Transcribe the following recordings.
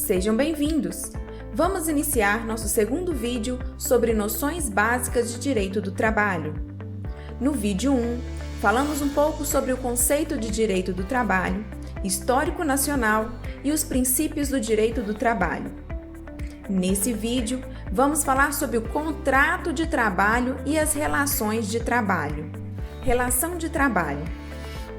Sejam bem-vindos! Vamos iniciar nosso segundo vídeo sobre noções básicas de direito do trabalho. No vídeo 1, falamos um pouco sobre o conceito de direito do trabalho, histórico nacional e os princípios do direito do trabalho. Nesse vídeo, vamos falar sobre o contrato de trabalho e as relações de trabalho. Relação de trabalho.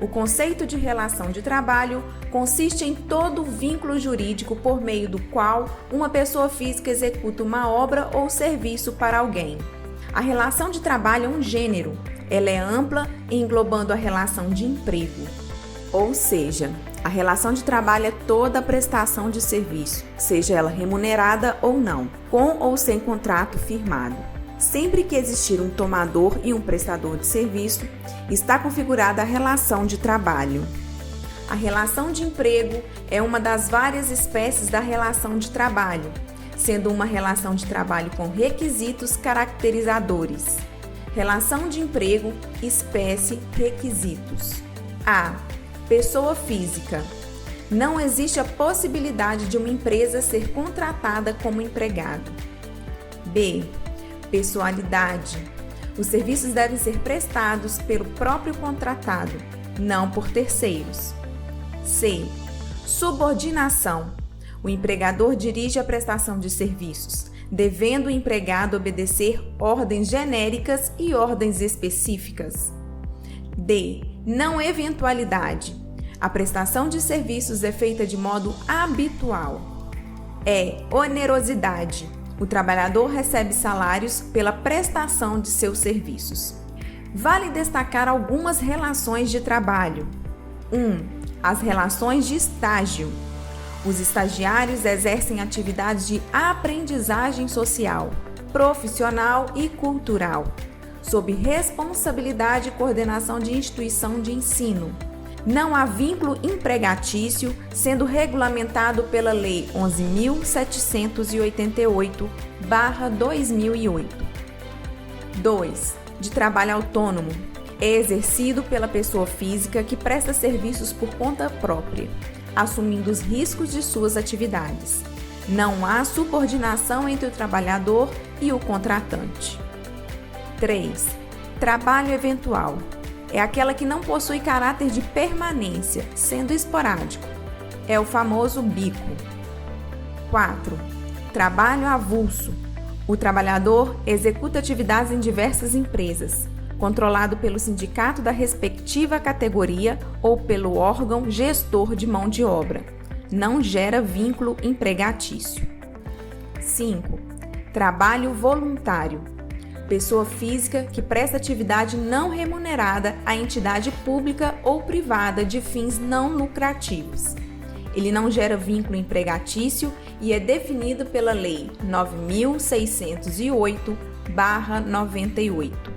O conceito de relação de trabalho consiste em todo o vínculo jurídico por meio do qual uma pessoa física executa uma obra ou serviço para alguém. A relação de trabalho é um gênero. Ela é ampla, englobando a relação de emprego. Ou seja, a relação de trabalho é toda a prestação de serviço, seja ela remunerada ou não, com ou sem contrato firmado. Sempre que existir um tomador e um prestador de serviço, está configurada a relação de trabalho. A relação de emprego é uma das várias espécies da relação de trabalho, sendo uma relação de trabalho com requisitos caracterizadores. Relação de emprego, espécie, requisitos. A. Pessoa física. Não existe a possibilidade de uma empresa ser contratada como empregado. B. Pessoalidade. Os serviços devem ser prestados pelo próprio contratado, não por terceiros. C. Subordinação. O empregador dirige a prestação de serviços, devendo o empregado obedecer ordens genéricas e ordens específicas. D. Não eventualidade. A prestação de serviços é feita de modo habitual. E. Onerosidade. O trabalhador recebe salários pela prestação de seus serviços. Vale destacar algumas relações de trabalho. 1. As relações de estágio. Os estagiários exercem atividades de aprendizagem social, profissional e cultural, sob responsabilidade e coordenação de instituição de ensino. Não há vínculo empregatício, sendo regulamentado pela Lei 11.788/2008. 2. De trabalho autônomo. É exercido pela pessoa física que presta serviços por conta própria, assumindo os riscos de suas atividades. Não há subordinação entre o trabalhador e o contratante. 3. Trabalho eventual. É aquela que não possui caráter de permanência, sendo esporádico. É o famoso bico. 4. Trabalho avulso. O trabalhador executa atividades em diversas empresas, controlado pelo sindicato da respectiva categoria ou pelo órgão gestor de mão de obra. Não gera vínculo empregatício. 5. Trabalho voluntário. Pessoa física que presta atividade não remunerada a entidade pública ou privada de fins não lucrativos. Ele não gera vínculo empregatício e é definido pela Lei 9.608/98.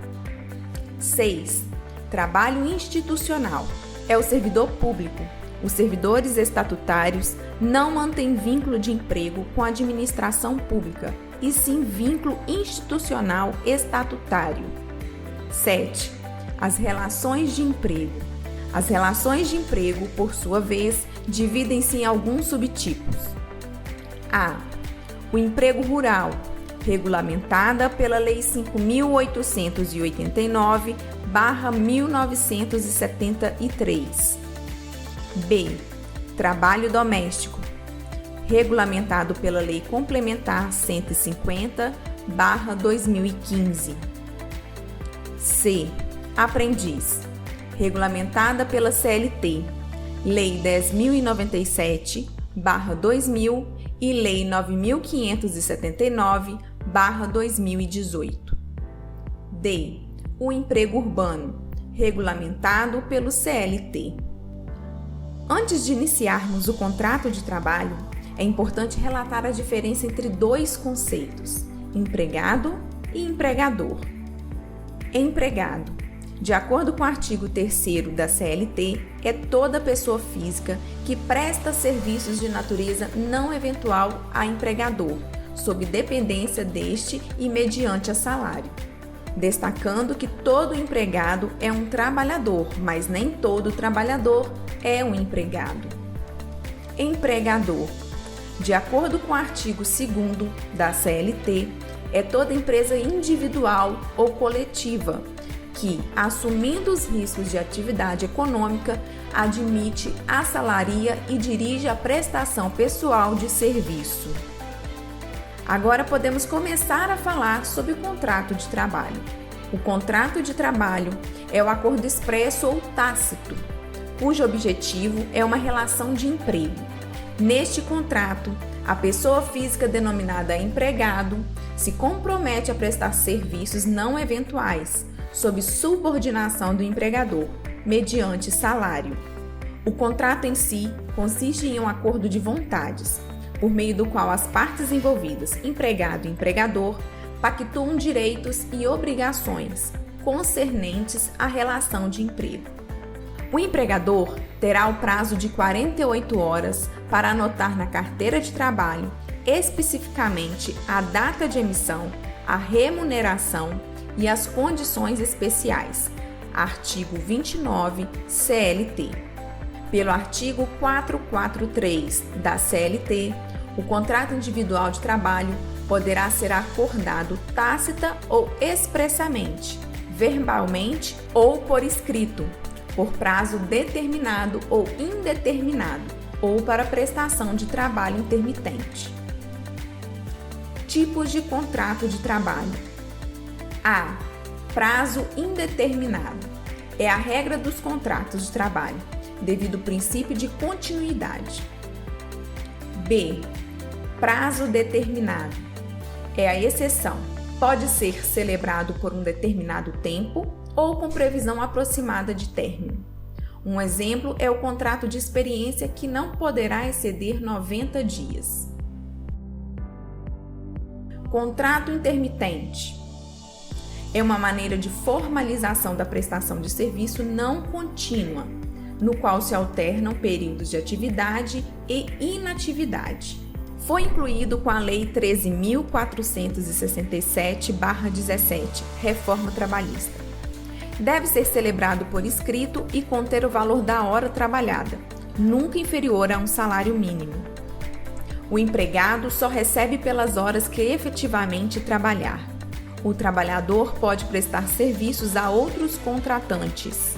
6. Trabalho institucional. É o servidor público. Os servidores estatutários não mantêm vínculo de emprego com a administração pública, e sim vínculo institucional estatutário. 7. As relações de emprego. As relações de emprego, por sua vez, dividem-se em alguns subtipos. A. O emprego rural, regulamentada pela Lei 5.889/1973. B. Trabalho doméstico, regulamentado pela Lei Complementar 150/2015. C. Aprendiz, regulamentada pela CLT, Lei 10.097/2000 e Lei 9.579/2018. D. O emprego urbano, regulamentado pelo CLT. Antes de iniciarmos o contrato de trabalho, é importante relatar a diferença entre dois conceitos, empregado e empregador. Empregado, de acordo com o artigo 3º da CLT, é toda pessoa física que presta serviços de natureza não eventual a empregador, sob dependência deste e mediante a salário. Destacando que todo empregado é um trabalhador, mas nem todo trabalhador é um empregado. Empregador. De acordo com o artigo 2º da CLT, é toda empresa individual ou coletiva que, assumindo os riscos de atividade econômica, admite, assalaria e dirige a prestação pessoal de serviço. Agora podemos começar a falar sobre o contrato de trabalho. O contrato de trabalho é o acordo expresso ou tácito, cujo objetivo é uma relação de emprego. Neste contrato, a pessoa física denominada empregado se compromete a prestar serviços não eventuais, sob subordinação do empregador, mediante salário. O contrato em si consiste em um acordo de vontades, por meio do qual as partes envolvidas, empregado e empregador, pactuam direitos e obrigações concernentes à relação de emprego. O empregador terá o prazo de 48 horas para anotar na carteira de trabalho especificamente a data de emissão, a remuneração e as condições especiais. Artigo 29 CLT. Pelo artigo 443 da CLT, o contrato individual de trabalho poderá ser acordado tácita ou expressamente, verbalmente ou por escrito, por prazo determinado ou indeterminado, ou para prestação de trabalho intermitente. Tipos de contrato de trabalho. A. Prazo indeterminado. É a regra dos contratos de trabalho, devido ao princípio de continuidade. B. Prazo determinado. É a exceção. Pode ser celebrado por um determinado tempo ou com previsão aproximada de término. Um exemplo é o contrato de experiência que não poderá exceder 90 dias. Contrato intermitente. É uma maneira de formalização da prestação de serviço não contínua, no qual se alternam períodos de atividade e inatividade. Foi incluído com a Lei 13.467/17, Reforma Trabalhista. Deve ser celebrado por escrito e conter o valor da hora trabalhada, nunca inferior a um salário mínimo. O empregado só recebe pelas horas que efetivamente trabalhar. O trabalhador pode prestar serviços a outros contratantes.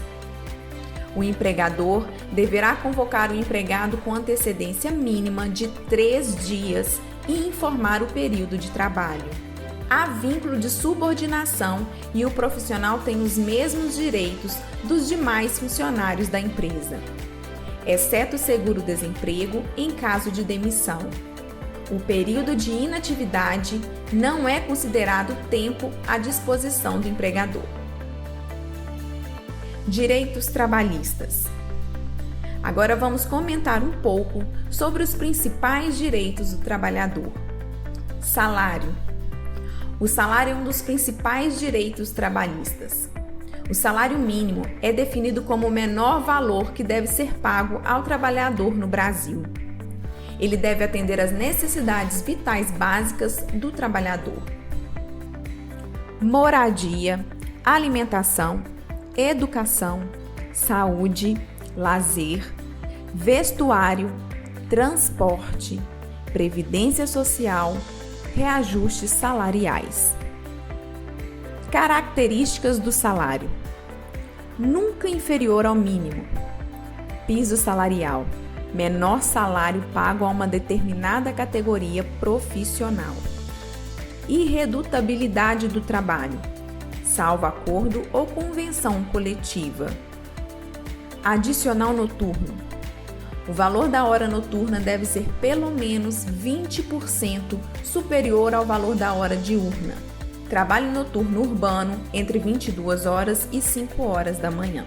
O empregador deverá convocar o empregado com antecedência mínima de 3 dias e informar o período de trabalho. Há vínculo de subordinação e o profissional tem os mesmos direitos dos demais funcionários da empresa, exceto o seguro-desemprego em caso de demissão. O período de inatividade não é considerado tempo à disposição do empregador. Direitos trabalhistas. Agora vamos comentar um pouco sobre os principais direitos do trabalhador. Salário. O salário é um dos principais direitos trabalhistas. O salário mínimo é definido como o menor valor que deve ser pago ao trabalhador no Brasil. Ele deve atender às necessidades vitais básicas do trabalhador. Moradia, alimentação, educação, saúde, lazer, vestuário, transporte, previdência social, reajustes salariais. Características do salário: nunca inferior ao mínimo. Piso salarial: menor salário pago a uma determinada categoria profissional. Irredutabilidade do trabalho, salvo acordo ou convenção coletiva. Adicional noturno: o valor da hora noturna deve ser pelo menos 20% superior ao valor da hora diurna. Trabalho noturno urbano entre 22 horas e 5 horas da manhã.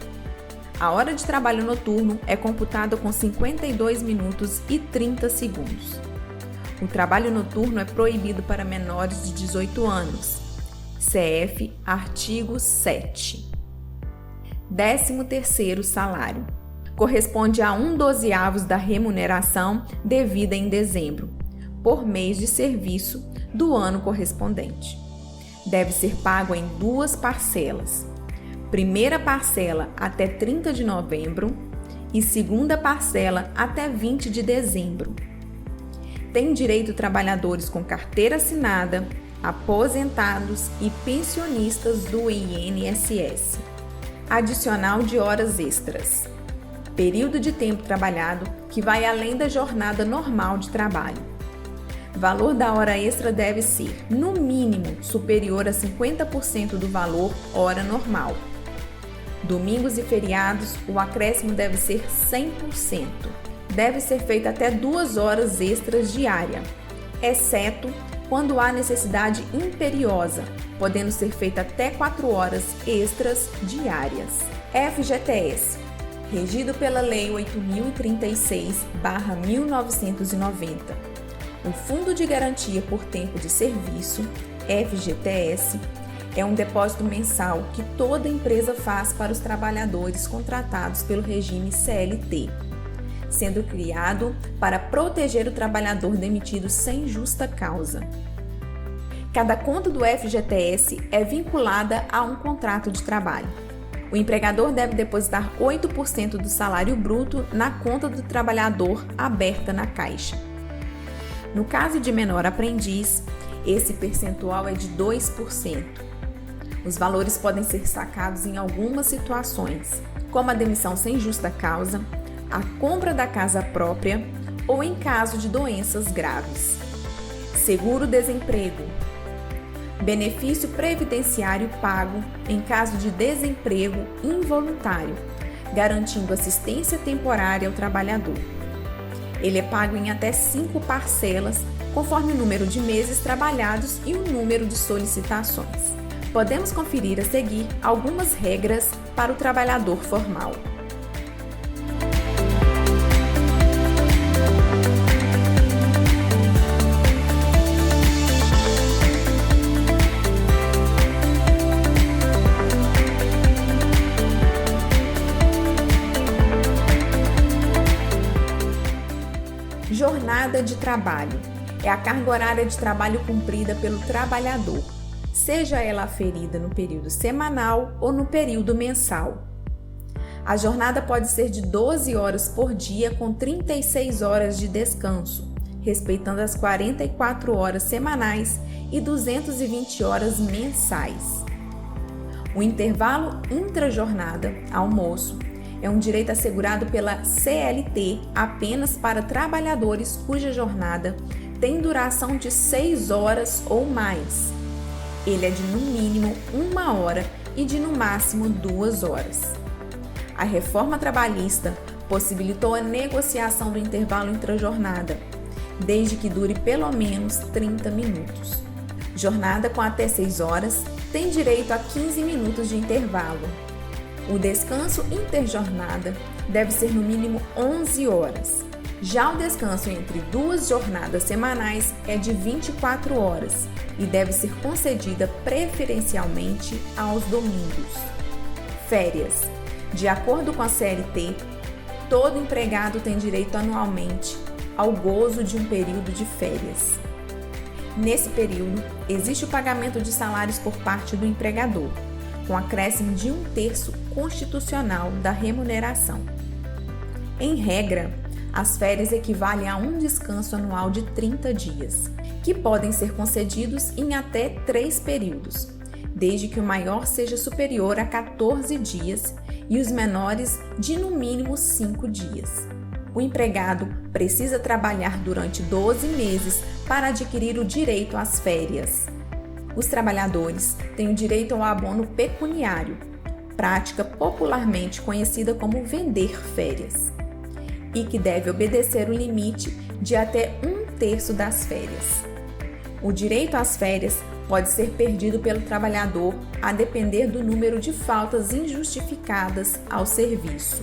A hora de trabalho noturno é computada com 52 minutos e 30 segundos. O trabalho noturno é proibido para menores de 18 anos. CF, artigo 7. 13º salário. Corresponde a 1/12 da remuneração devida em dezembro, por mês de serviço do ano correspondente. Deve ser pago em 2 parcelas. Primeira parcela até 30 de novembro e segunda parcela até 20 de dezembro. Tem direito trabalhadores com carteira assinada, aposentados e pensionistas do INSS. Adicional de horas extras. Período de tempo trabalhado que vai além da jornada normal de trabalho. Valor da hora extra deve ser, no mínimo, superior a 50% do valor hora normal. Domingos e feriados, o acréscimo deve ser 100%. Deve ser feito até 2 horas extras diárias, exceto quando há necessidade imperiosa, podendo ser feita até 4 horas extras diárias. FGTS, regido pela Lei 8.036/1990. O Fundo de Garantia por Tempo de Serviço, FGTS, é um depósito mensal que toda empresa faz para os trabalhadores contratados pelo regime CLT, sendo criado para proteger o trabalhador demitido sem justa causa. Cada conta do FGTS é vinculada a um contrato de trabalho. O empregador deve depositar 8% do salário bruto na conta do trabalhador aberta na Caixa. No caso de menor aprendiz, esse percentual é de 2%. Os valores podem ser sacados em algumas situações, como a demissão sem justa causa, a compra da casa própria ou em caso de doenças graves. Seguro-desemprego. Benefício previdenciário pago em caso de desemprego involuntário, garantindo assistência temporária ao trabalhador. Ele é pago em até 5 parcelas, conforme o número de meses trabalhados e o número de solicitações. Podemos conferir a seguir algumas regras para o trabalhador formal. Jornada de trabalho é a carga horária de trabalho cumprida pelo trabalhador, seja ela aferida no período semanal ou no período mensal. A jornada pode ser de 12 horas por dia com 36 horas de descanso, respeitando as 44 horas semanais e 220 horas mensais. O intervalo intra-jornada, almoço, é um direito assegurado pela CLT apenas para trabalhadores cuja jornada tem duração de 6 horas ou mais. Ele é de no mínimo 1 hora e de no máximo 2 horas. A reforma trabalhista possibilitou a negociação do intervalo intra-jornada, desde que dure pelo menos 30 minutos. Jornada com até 6 horas tem direito a 15 minutos de intervalo. O descanso interjornada deve ser no mínimo 11 horas. Já o descanso entre 2 jornadas semanais é de 24 horas e deve ser concedida preferencialmente aos domingos. Férias. De acordo com a CLT, todo empregado tem direito anualmente ao gozo de um período de férias. Nesse período, existe o pagamento de salários por parte do empregador, com acréscimo de 1/3 constitucional da remuneração. Em regra, as férias equivalem a um descanso anual de 30 dias, que podem ser concedidos em até 3 períodos, desde que o maior seja superior a 14 dias e os menores de no mínimo 5 dias. O empregado precisa trabalhar durante 12 meses para adquirir o direito às férias. Os trabalhadores têm o direito ao abono pecuniário, prática popularmente conhecida como vender férias, e que deve obedecer o limite de até 1/3 das férias. O direito às férias pode ser perdido pelo trabalhador a depender do número de faltas injustificadas ao serviço.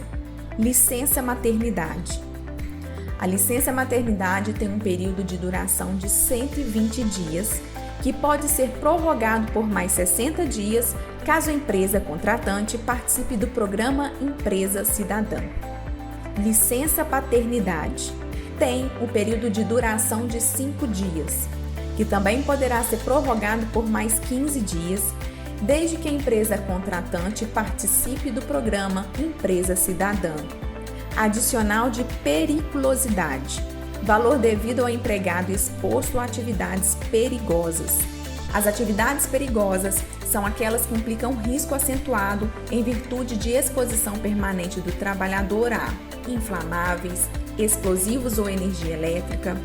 Licença maternidade. A licença maternidade tem um período de duração de 120 dias, que pode ser prorrogado por mais 60 dias caso a empresa contratante participe do programa Empresa Cidadã. Licença paternidade tem o período de duração de 5 dias, que também poderá ser prorrogado por mais 15 dias, desde que a empresa contratante participe do programa Empresa Cidadã. Adicional de periculosidade. Valor devido ao empregado exposto a atividades perigosas. As atividades perigosas são aquelas que implicam risco acentuado em virtude de exposição permanente do trabalhador a inflamáveis, explosivos ou energia elétrica,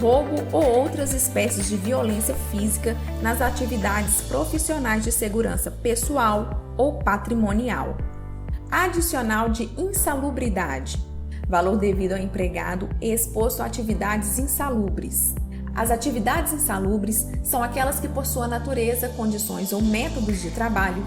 roubo ou outras espécies de violência física nas atividades profissionais de segurança pessoal ou patrimonial. Adicional de insalubridade. Valor devido ao empregado exposto a atividades insalubres. As atividades insalubres são aquelas que, por sua natureza, condições ou métodos de trabalho,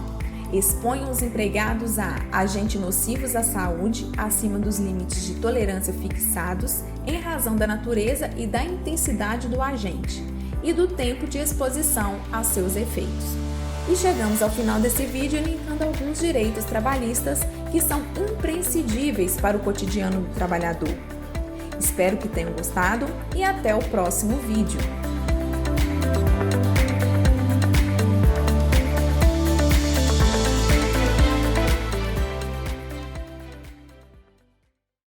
expõem os empregados a agentes nocivos à saúde acima dos limites de tolerância fixados em razão da natureza e da intensidade do agente e do tempo de exposição a seus efeitos. E chegamos ao final desse vídeo elencando alguns direitos trabalhistas que são imprescindíveis para o cotidiano do trabalhador. Espero que tenham gostado e até o próximo vídeo.